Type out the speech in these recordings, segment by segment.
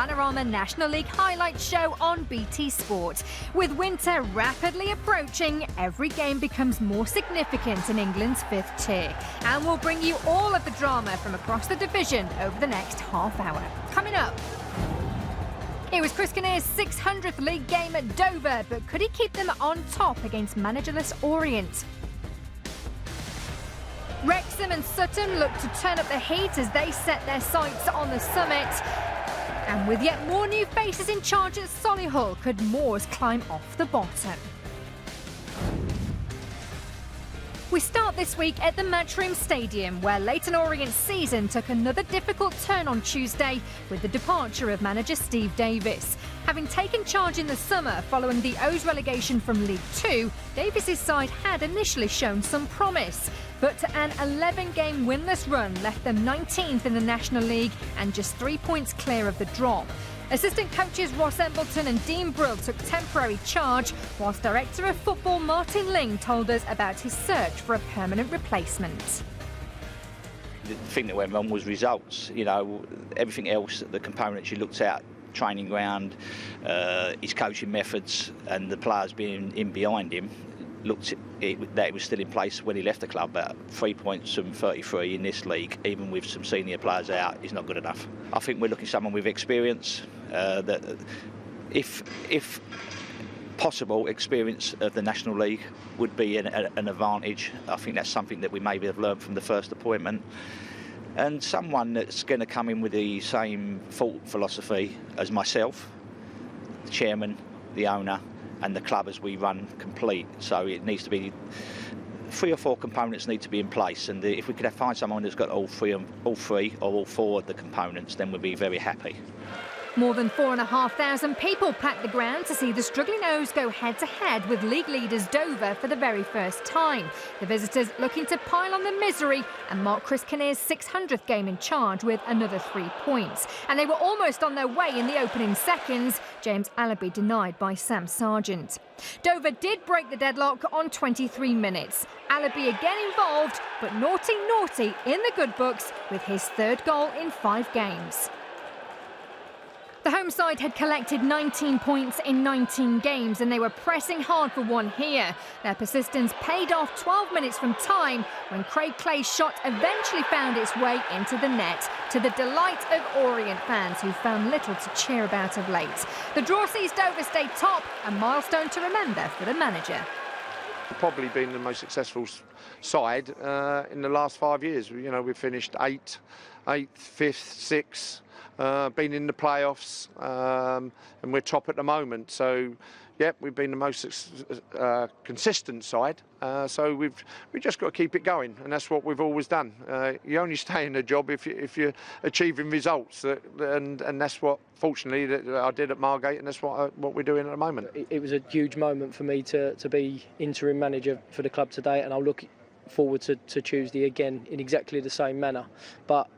Vanarama National League highlights show on BT Sport. With winter rapidly approaching, every game becomes more significant in England's 5th tier. And we'll bring you all of the drama from across the division over the next half hour. Coming up, it was Chris Kinnear's 600th league game at Dover, but could he keep them on top against managerless Orient? Wrexham and Sutton look to turn up the heat as they set their sights on the summit. And with yet more new faces in charge at Solihull, could Moors climb off the bottom? We start this week at the Matchroom Stadium, where Leyton Orient's season took another difficult turn on Tuesday with the departure of manager Steve Davis. Having taken charge in the summer following the O's relegation from League Two, Davis's side had initially shown some promise. But an 11-game winless run left them 19th in the National League and just 3 points clear of the drop. Assistant coaches Ross Embleton and Dean Brill took temporary charge, whilst Director of Football Martin Ling told us about his search for a permanent replacement. The thing that went wrong was results. You know, everything else, the components you looked at, training ground, his coaching methods and the players being in behind him, looked that it was still in place when he left the club. But 3 points from 33 in this league, even with some senior players out, is not good enough. I think we're looking at someone with experience, that if possible, experience of the National League would be an advantage. I think that's something that we maybe have learned from the first appointment. And someone that's going to come in with the same thought philosophy as myself, the chairman, the owner, and the club as we run complete. So it needs to be 3 or 4 components need to be in place, and if we could find someone who's got all three or all 4 of the components, then we'd be very happy. More than 4,500 people packed the ground to see the struggling O's go head-to-head with league leaders Dover for the very first time. The visitors looking to pile on the misery and mark Chris Kinnear's 600th game in charge with another 3 points. And they were almost on their way in the opening seconds. James Allaby denied by Sam Sargent. Dover did break the deadlock on 23 minutes. Allaby again involved, but naughty in the good books with his 3rd goal in 5 games. The home side had collected 19 points in 19 games and they were pressing hard for one here. Their persistence paid off 12 minutes from time when Craig Clay's shot eventually found its way into the net, to the delight of Orient fans who found little to cheer about of late. The draw sees Dover stay top, a milestone to remember for the manager. Probably been the most successful side in the last 5 years. You know, we've finished 8th, 5th, 6th. Been in the playoffs, and we're top at the moment. So, yep, we've been the most consistent side. So we've just got to keep it going, and that's what we've always done. You only stay in a job if you're achieving results, and that's what, fortunately, that I did at Margate, and that's what we're doing at the moment. It was a huge moment for me to be interim manager for the club today, and I'll look forward to Tuesday again in exactly the same manner. But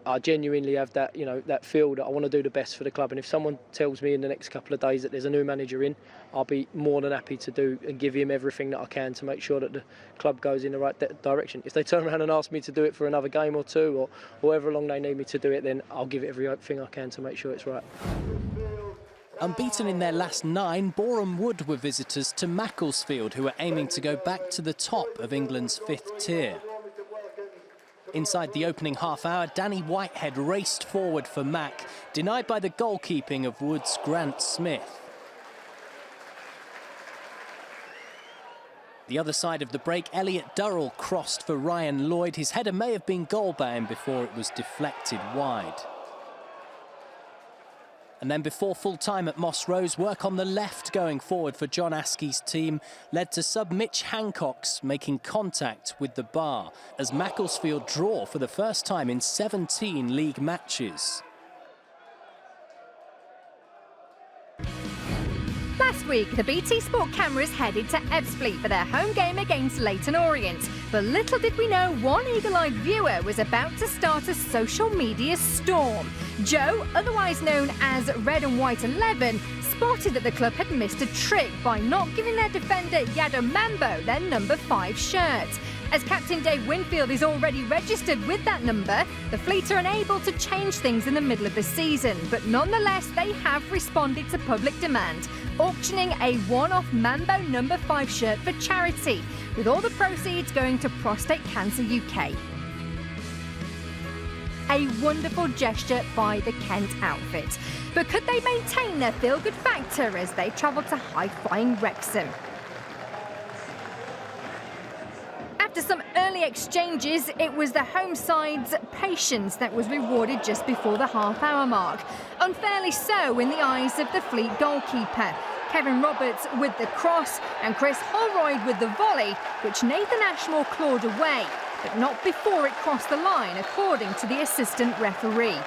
I genuinely have that, that feel that I want to do the best for the club. And if someone tells me in the next couple of days that there's a new manager in, I'll be more than happy to do and give him everything that I can to make sure that the club goes in the right direction. If they turn around and ask me to do it for another game or 2 or however long they need me to do it, then I'll give it everything I can to make sure it's right. Unbeaten in their last 9, Boreham Wood were visitors to Macclesfield, who are aiming to go back to the top of England's 5th tier. Inside the opening half hour, Danny Whitehead raced forward for Mac, denied by the goalkeeping of Wood's Grant Smith. The other side of the break, Elliot Durrell crossed for Ryan Lloyd. His header may have been goal-bound before it was deflected wide. And then before full-time at Moss Rose, work on the left going forward for John Askey's team led to sub Mitch Hancock's making contact with the bar as Macclesfield draw for the first time in 17 league matches. Last week, the BT Sport cameras headed to Ebbsfleet for their home game against Leyton Orient. But little did we know one eagle-eyed viewer was about to start a social media storm. Joe, otherwise known as Red and White 11, spotted that the club had missed a trick by not giving their defender Yado Mambo their number 5 shirt. As captain Dave Winfield is already registered with that number, the Fleet are unable to change things in the middle of the season, but nonetheless they have responded to public demand, auctioning a one-off Mambo number 5 shirt for charity, with all the proceeds going to Prostate Cancer UK. A wonderful gesture by the Kent outfit. But could they maintain their feel-good factor as they travel to high-flying Wrexham? After some early exchanges, it was the home side's patience that was rewarded just before the half-hour mark. Unfairly so in the eyes of the Fleet goalkeeper. Kevin Roberts with the cross and Chris Holroyd with the volley, which Nathan Ashmore clawed away, but not before it crossed the line, according to the assistant referee.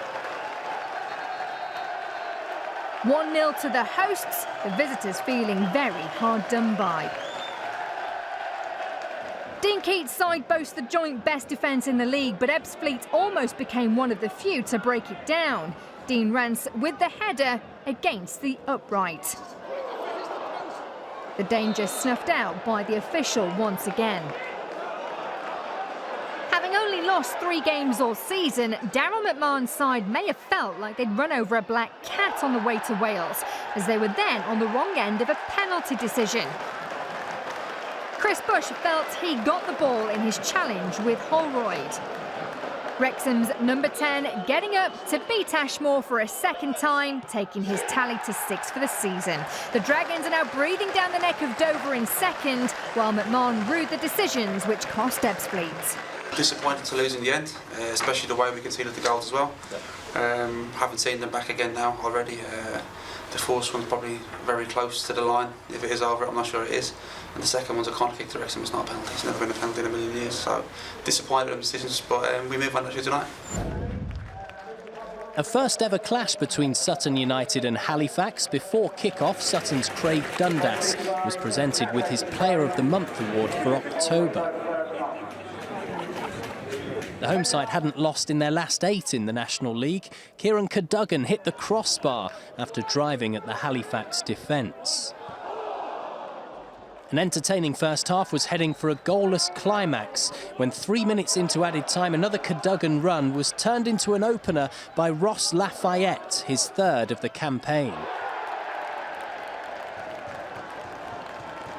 1-0 to the hosts, the visitors feeling very hard done by. Dean Keats' side boasts the joint best defence in the league, but Ebbsfleet almost became one of the few to break it down. Dean Rance with the header against the upright. The danger snuffed out by the official once again. Having only lost 3 games all season, Daryl McMahon's side may have felt like they'd run over a black cat on the way to Wales, as they were then on the wrong end of a penalty decision. Chris Bush felt he got the ball in his challenge with Holroyd. Wrexham's number 10 getting up to beat Ashmore for a second time, taking his tally to 6 for the season. The Dragons are now breathing down the neck of Dover in second, while McMahon rued the decisions which cost Ebbsfleet. Disappointed to lose in the end, especially the way we conceded the goals as well. Haven't seen them back again now already. The first one's probably very close to the line. If it is over it, I'm not sure it is. And the second one's a corner kick to Wrexham. It's not a penalty. It's never been a penalty in a million years. So disappointed with the decisions, but we move on to tonight. A first ever clash between Sutton United and Halifax. Before kick-off, Sutton's Craig Dundas was presented with his Player of the Month award for October. The home side hadn't lost in their last 8 in the National League. Kieran Cadogan hit the crossbar after driving at the Halifax defence. An entertaining first half was heading for a goalless climax when 3 minutes into added time another Cadogan run was turned into an opener by Ross Lafayette, his 3rd of the campaign.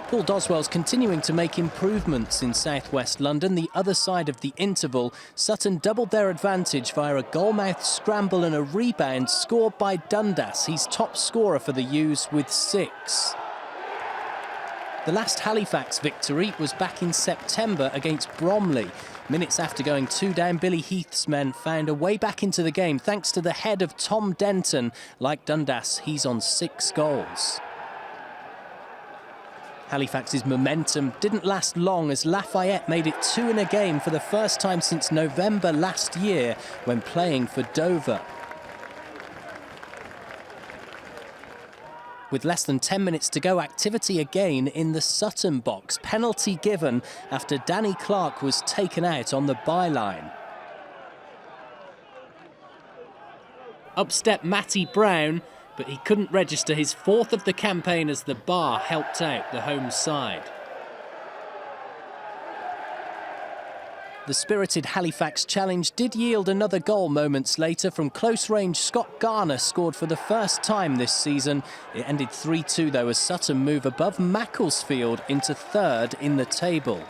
Paul Doswell's continuing to make improvements in south-west London. The other side of the interval, Sutton doubled their advantage via a goalmouth scramble and a rebound scored by Dundas. He's top scorer for the U's with 6. The last Halifax victory was back in September against Bromley. Minutes after going 2 down, Billy Heath's men found a way back into the game thanks to the head of Tom Denton. Like Dundas, he's on 6 goals. Halifax's momentum didn't last long as Lafayette made it 2 in a game for the first time since November last year when playing for Dover. With less than 10 minutes to go, activity again in the Sutton box. Penalty given after Danny Clark was taken out on the byline. Up stepped Matty Brown, but he couldn't register his 4th of the campaign as the bar helped out the home side. The spirited Halifax challenge did yield another goal moments later from close range. Scott Garner scored for the first time this season. It ended 3-2 though as Sutton move above Macclesfield into 3rd in the table.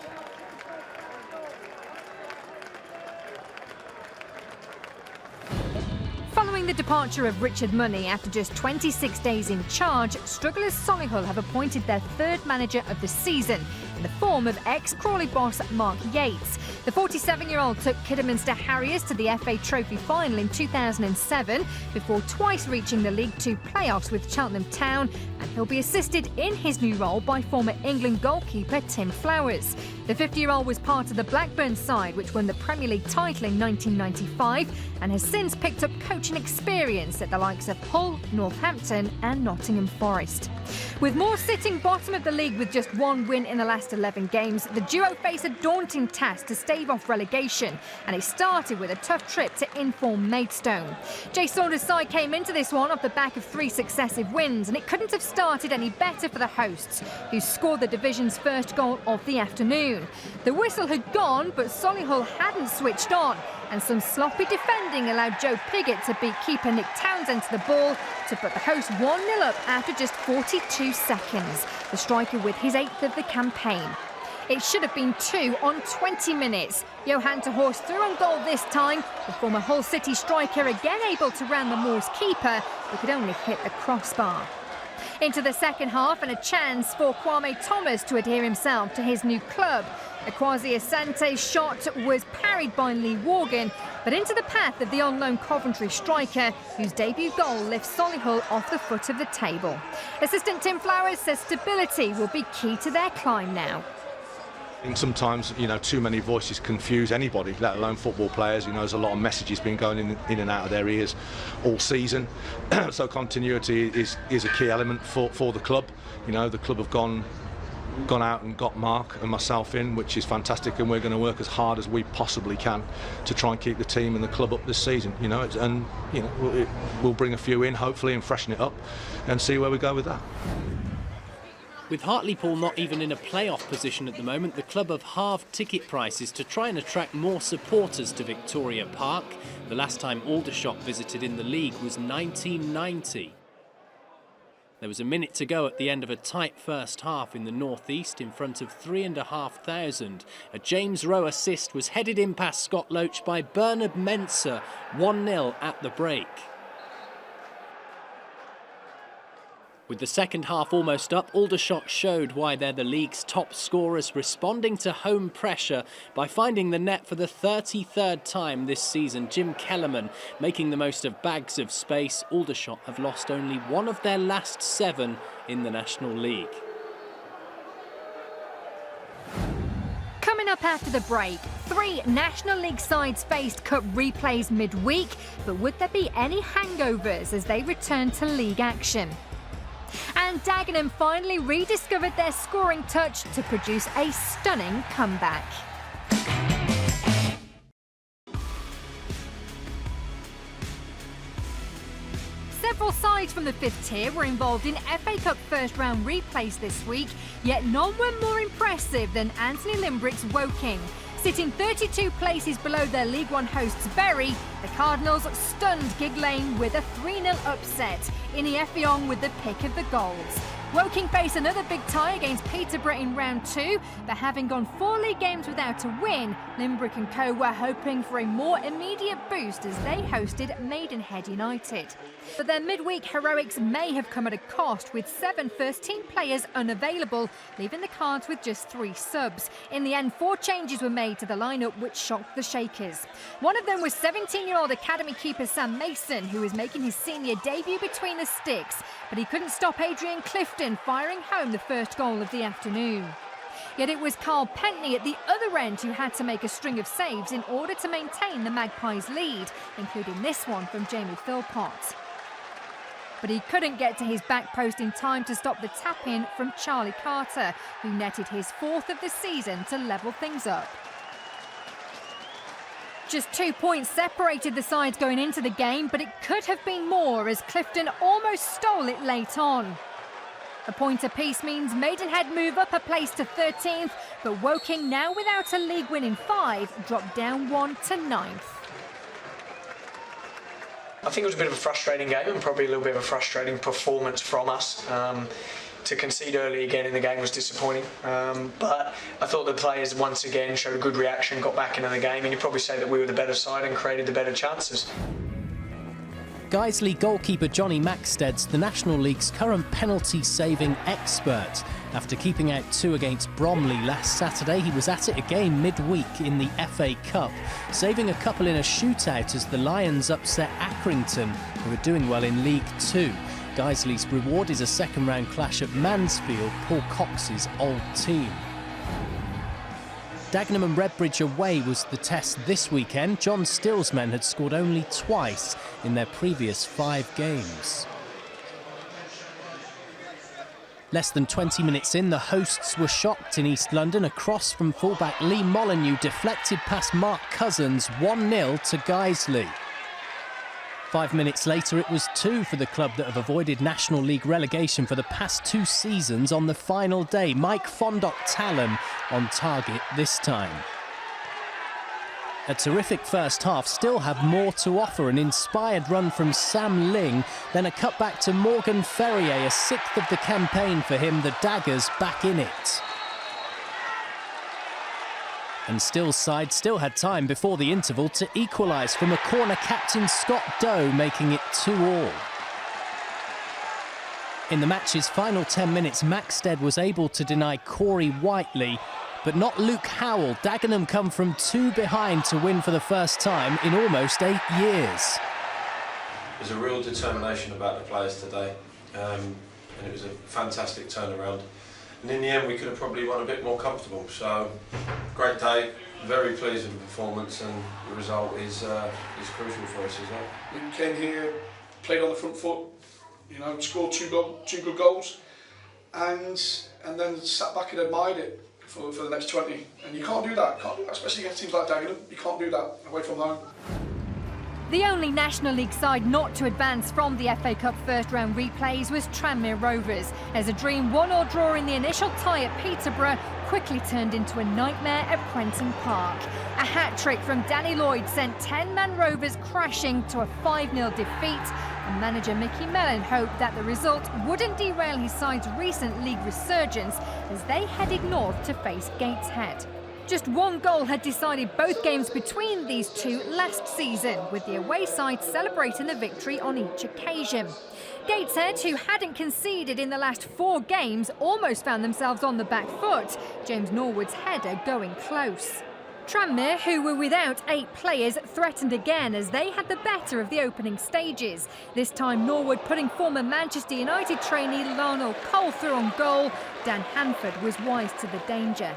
Following the departure of Richard Money after just 26 days in charge, strugglers Solihull have appointed their 3rd manager of the season in the form of ex-Crawley boss Mark Yates. The 47-year-old took Kidderminster Harriers to the FA Trophy final in 2007 before twice reaching the League 2 playoffs with Cheltenham Town, and he'll be assisted in his new role by former England goalkeeper Tim Flowers. The 50-year-old was part of the Blackburn side which won the Premier League title in 1995 and has since picked up coaching experience experience at the likes of Hull, Northampton and Nottingham Forest. With Moore sitting bottom of the league with just one win in the last 11 games, the duo face a daunting task to stave off relegation, and it started with a tough trip to inform Maidstone. Jay Saunders' side came into this one off the back of 3 successive wins, and it couldn't have started any better for the hosts, who scored the division's first goal of the afternoon. The whistle had gone, but Solihull hadn't switched on, and some sloppy defending allowed Joe Piggott to beat keeper Nick Townsend to the ball to put the hosts 1-0 up after just 42 seconds, the striker with his 8th of the campaign. It should have been 2 on 20 minutes. Johan ter Horst through on goal this time, the former Hull City striker again able to round the Moors keeper, who could only hit the crossbar. Into the second half, and a chance for Kwame Thomas to adhere himself to his new club. Kwasi Asante's shot was parried by Lee Worgan, but into the path of the on-loan Coventry striker, whose debut goal lifts Solihull off the foot of the table. Assistant Tim Flowers says stability will be key to their climb now. Sometimes, too many voices confuse anybody, let alone football players. There's a lot of messages been going in and out of their ears all season. So continuity is a key element for the club. The club have gone out and got Mark and myself in, which is fantastic, and we're going to work as hard as we possibly can to try and keep the team and the club up this season. We'll bring a few in hopefully and freshen it up and see where we go with that. With Hartlepool not even in a playoff position at the moment, the club have halved ticket prices to try and attract more supporters to Victoria Park. The last time Aldershot visited in the league was 1990. There was a minute to go at the end of a tight first half in the northeast in front of 3,500. A James Rowe assist was headed in past Scott Loach by Bernard Mensah, 1-0 at the break. With the second half almost up, Aldershot showed why they're the league's top scorers, responding to home pressure by finding the net for the 33rd time this season. Jim Kellerman making the most of bags of space. Aldershot have lost only one of their last 7 in the National League. Coming up after the break, 3 National League sides faced cup replays midweek, but would there be any hangovers as they return to league action? And Dagenham finally rediscovered their scoring touch to produce a stunning comeback. Several sides from the 5th tier were involved in FA Cup first round replays this week, yet none were more impressive than Anthony Limbrick's Woking. Sitting 32 places below their League One hosts Bury, the Cardinals stunned Gig Lane with a 3-0 upset. Ini Effiong with the pick of the goals. Woking face another big tie against Peterborough in round 2, but having gone 4 league games without a win, Limbrick and co were hoping for a more immediate boost as they hosted Maidenhead United. But their midweek heroics may have come at a cost, with 7 first-team players unavailable, leaving the Cards with just 3 subs. In the end, 4 changes were made to the lineup, which shocked the Shakers. One of them was 17-year-old academy keeper Sam Mason, who is making his senior debut between the sticks, but he couldn't stop Adrian Clifton firing home the first goal of the afternoon. Yet it was Carl Pentney at the other end who had to make a string of saves in order to maintain the Magpies' lead, including this one from Jamie Philpott. But he couldn't get to his back post in time to stop the tap-in from Charlie Carter, who netted his 4th of the season to level things up. Just 2 points separated the sides going into the game, but it could have been more as Clifton almost stole it late on. A point apiece means Maidenhead move up a place to 13th, but Woking, now without a league win in 5, dropped down 1 to 9th. I think it was a bit of a frustrating game and probably a little bit of a frustrating performance from us. To concede early again in the game was disappointing, but I thought the players once again showed a good reaction, got back into the game, and you'd probably say that we were the better side and created the better chances. Guiseley goalkeeper Johnny Maxted's the National League's current penalty-saving expert. After keeping out 2 against Bromley last Saturday, he was at it again midweek in the FA Cup, saving a couple in a shootout as the Lions upset Accrington, who are doing well in League 2. Guiseley's reward is a second-round clash at Mansfield, Paul Cox's old team. Dagenham and Redbridge away was the test this weekend. John Still's men had scored only twice in their previous 5 games. Less than 20 minutes in, the hosts were shocked in East London. A cross from fullback Lee Molyneux deflected past Mark Cousins, 1-0 to Guiseley. 5 minutes later, it was 2 for the club that have avoided National League relegation for the past 2 seasons on the final day. Mike Fondok-Talon on target this time. A terrific first half, still have more to offer. An inspired run from Sam Ling, then a cutback to Morgan Ferrier, a 6th of the campaign for him, the Daggers back in it. And Still's side still had time before the interval to equalise from a corner, captain Scott Doe making it 2-2. In the match's final 10 minutes, Maxted was able to deny Corey Whiteley, but not Luke Howell. Dagenham come from 2 behind to win for the first time in almost 8 years. There's a real determination about the players today, and it was a fantastic turnaround. And in the end, we could have probably won a bit more comfortable. So, great day, very pleased with the performance, and the result is crucial for us as well. We came here, played on the front foot, you know, scored two good goals, and then sat back and admired it for the next 20. And you can't do that, especially against teams like Dagenham. You can't do that away from home. The only National League side not to advance from the FA Cup first round replays was Tranmere Rovers, as a dream 1-1 draw in the initial tie at Peterborough quickly turned into a nightmare at Prenton Park. A hat-trick from Danny Lloyd sent 10-man Rovers crashing to a 5-0 defeat, and manager Mickey Mellon hoped that the result wouldn't derail his side's recent league resurgence as they headed north to face Gateshead. Just one goal had decided both games between these two last season, with the away side celebrating the victory on each occasion. Gateshead, who hadn't conceded in the last 4 games, almost found themselves on the back foot, James Norwood's header going close. Tranmere, who were without 8 players, threatened again as they had the better of the opening stages. This time Norwood putting former Manchester United trainee Lionel Cole through on goal. Dan Hanford was wise to the danger.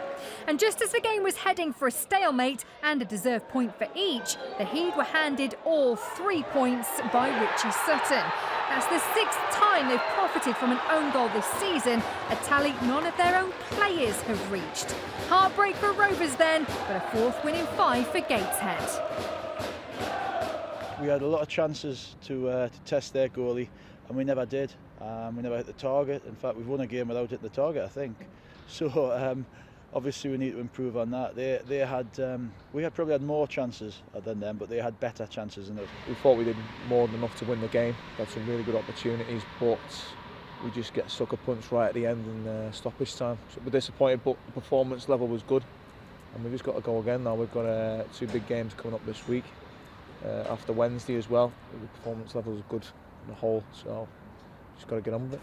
And just as the game was heading for a stalemate and a deserved point for each, the Heed were handed all 3 points by Richie Sutton. That's the 6th time they've profited from an own goal this season, a tally none of their own players have reached. Heartbreak for Rovers then, but a 4th win in 5 for Gateshead. We had a lot of chances to test their goalie, and we never did. We never hit the target. In fact, we've won a game without hitting the target, I think. So obviously we need to improve on that. We had probably had more chances than them, but they had better chances than us. We thought we did more than enough to win the game. Had some really good opportunities, but we just get sucker punched right at the end in stoppage time. So we're disappointed, but the performance level was good, and we've just got to go again now. We've got 2 big games coming up this week, after Wednesday as well. The performance level was good in the whole, so just got to get on with it.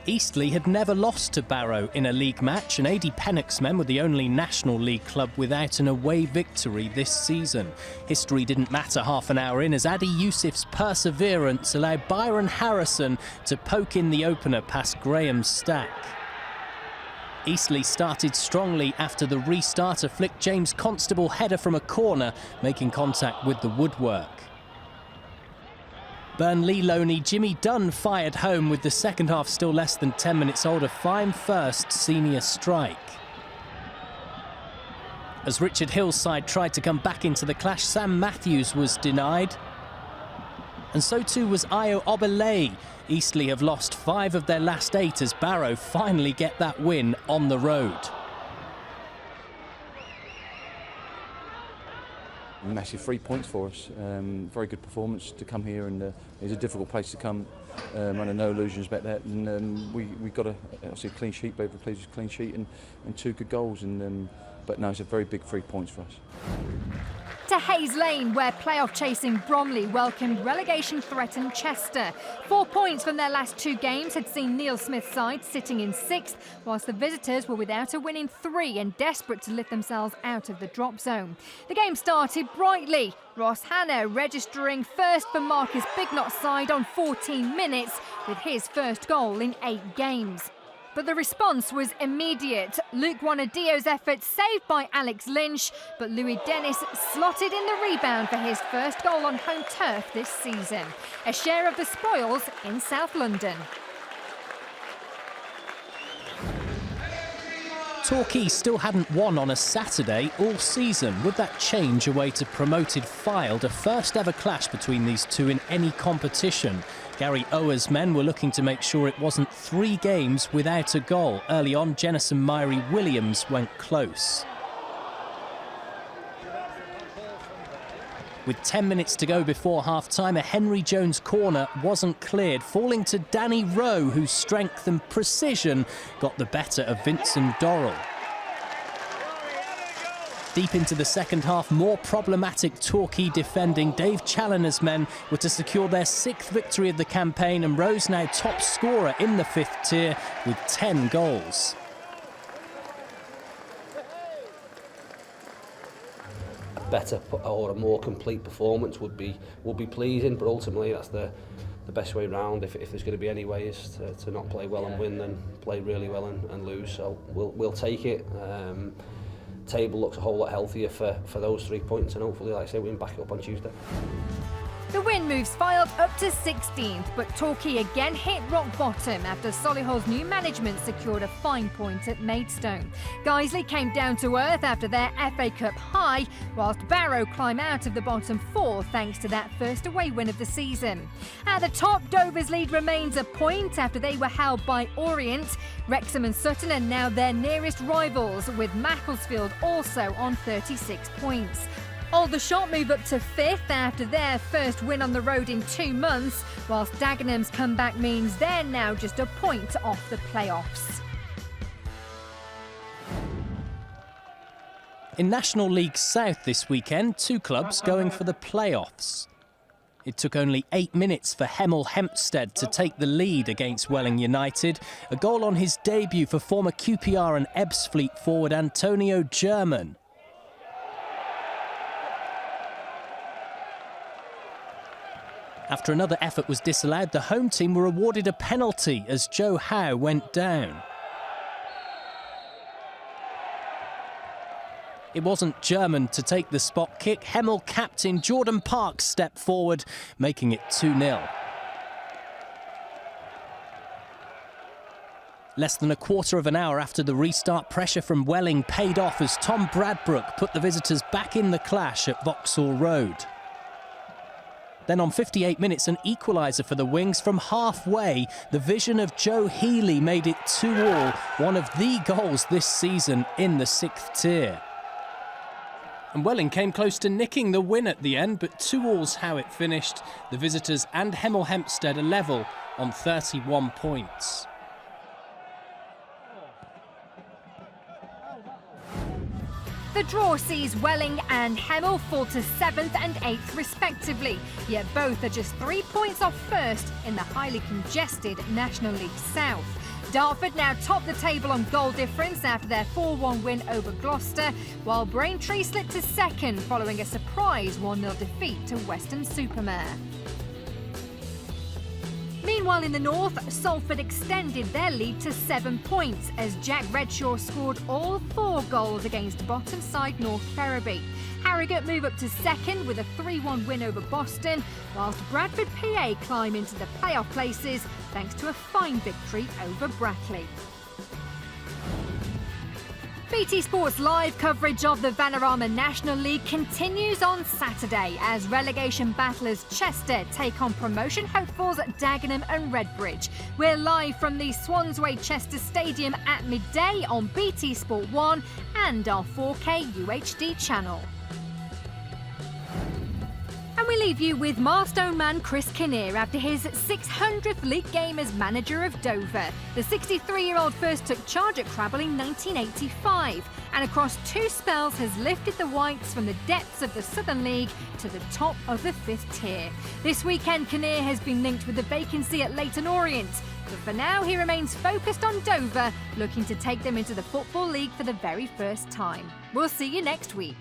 Eastleigh had never lost to Barrow in a league match, and AD Pennock's men were the only National League club without an away victory this season. History didn't matter half an hour in, as Adi Yusuf's perseverance allowed Byron Harrison to poke in the opener past Graham Stack. Eastleigh started strongly after the restart, a flick James Constable header from a corner, making contact with the woodwork. Burnley loanee Jimmy Dunn fired home with the second half still less than 10 minutes old, a fine first senior strike. As Richard Hill's side tried to come back into the clash, Sam Matthews was denied. And so too was Ayo Obelay. Eastleigh have lost 5 of their last 8 as Barrow finally get that win on the road. Massive 3 points for us. Very good performance to come here, and it's a difficult place to come. Under no illusions about that. And we got a clean sheet, very pleased with a clean sheet, and 2 good goals. But no, it's a very big 3 points for us. To Hayes Lane, where playoff-chasing Bromley welcomed relegation-threatened Chester. 4 points from their last 2 games had seen Neil Smith's side sitting in 6th, whilst the visitors were without a win in 3 and desperate to lift themselves out of the drop zone. The game started brightly. Ross Hanna registering first for Marcus Bignot's side on 14 minutes with his first goal in 8 games. but the response was immediate. Luke Wanadio's effort saved by Alex Lynch, but Louis Dennis slotted in the rebound for his first goal on home turf this season. A share of the spoils in South London. Torquay still hadn't won on a Saturday all season. Would that change away to promoted Fylde, a first ever clash between these two in any competition? Gary Ower's men were looking to make sure it wasn't 3 games without a goal. Early on, Jennison Myrie-Williams went close. With 10 minutes to go before half-time, a Henry Jones corner wasn't cleared, falling to Danny Rowe, whose strength and precision got the better of Vincent Dorrell. Deep into the second half, more problematic Torquay defending. Dave Challoner's men were to secure their 6th victory of the campaign, and Rowe's now top scorer in the 5th tier with 10 goals. Better or a more complete performance would be pleasing, but ultimately that's the best way round. If there's going to be any way is to not play well and win, then play really well and lose. So we'll take it. Table looks a whole lot healthier for those 3 points, and hopefully, like I say, we can back it up on Tuesday. The win moves Fylde up to 16th, but Torquay again hit rock bottom after Solihull's new management secured a fine point at Maidstone. Guiseley came down to earth after their FA Cup high, whilst Barrow climb out of the bottom 4 thanks to that first away win of the season. At the top, Dover's lead remains a point after they were held by Orient. Wrexham and Sutton are now their nearest rivals, with Macclesfield also on 36 points. Aldershot move up to 5th after their first win on the road in 2 months, whilst Dagenham's comeback means they're now just a point off the playoffs. In National League South this weekend, 2 clubs going for the playoffs. It took only 8 minutes for Hemel Hempstead to take the lead against Welling United. A goal on his debut for former QPR and Ebbsfleet forward Antonio German. After another effort was disallowed, the home team were awarded a penalty as Joe Howe went down. It wasn't German to take the spot kick. Hemel captain Jordan Parks stepped forward, making it 2-0. Less than a quarter of an hour after the restart, pressure from Welling paid off as Tom Bradbrook put the visitors back in the clash at Vauxhall Road. Then on 58 minutes, an equaliser for the Wings from halfway. The vision of Joe Healy made it 2-2, one of the goals this season in the 6th tier. And Welling came close to nicking the win at the end, but 2-2's how it finished. The visitors and Hemel Hempstead are level on 31 points. The draw sees Welling and Hemel fall to 7th and 8th respectively, yet both are just 3 points off first in the highly congested National League South. Dartford now top the table on goal difference after their 4-1 win over Gloucester, while Braintree slipped to 2nd following a surprise 1-0 defeat to Weston-super-Mare. Meanwhile in the north, Salford extended their lead to 7 points as Jack Redshaw scored all 4 goals against bottom side North Ferriby. Harrogate move up to 2nd with a 3-1 win over Boston, whilst Bradford PA climb into the playoff places thanks to a fine victory over Brackley. BT Sports live coverage of the Vanarama National League continues on Saturday as relegation battlers Chester take on promotion hopefuls Dagenham and Redbridge. We're live from the Swansway Chester Stadium at midday on BT Sport 1 and our 4K UHD channel. And we leave you with Maidstone man Chris Kinnear after his 600th league game as manager of Dover. The 63-year-old first took charge at Crabble in 1985 and across 2 spells has lifted the Whites from the depths of the Southern League to the top of the 5th tier. This weekend Kinnear has been linked with a vacancy at Leyton Orient, but for now he remains focused on Dover, looking to take them into the Football League for the very first time. We'll see you next week.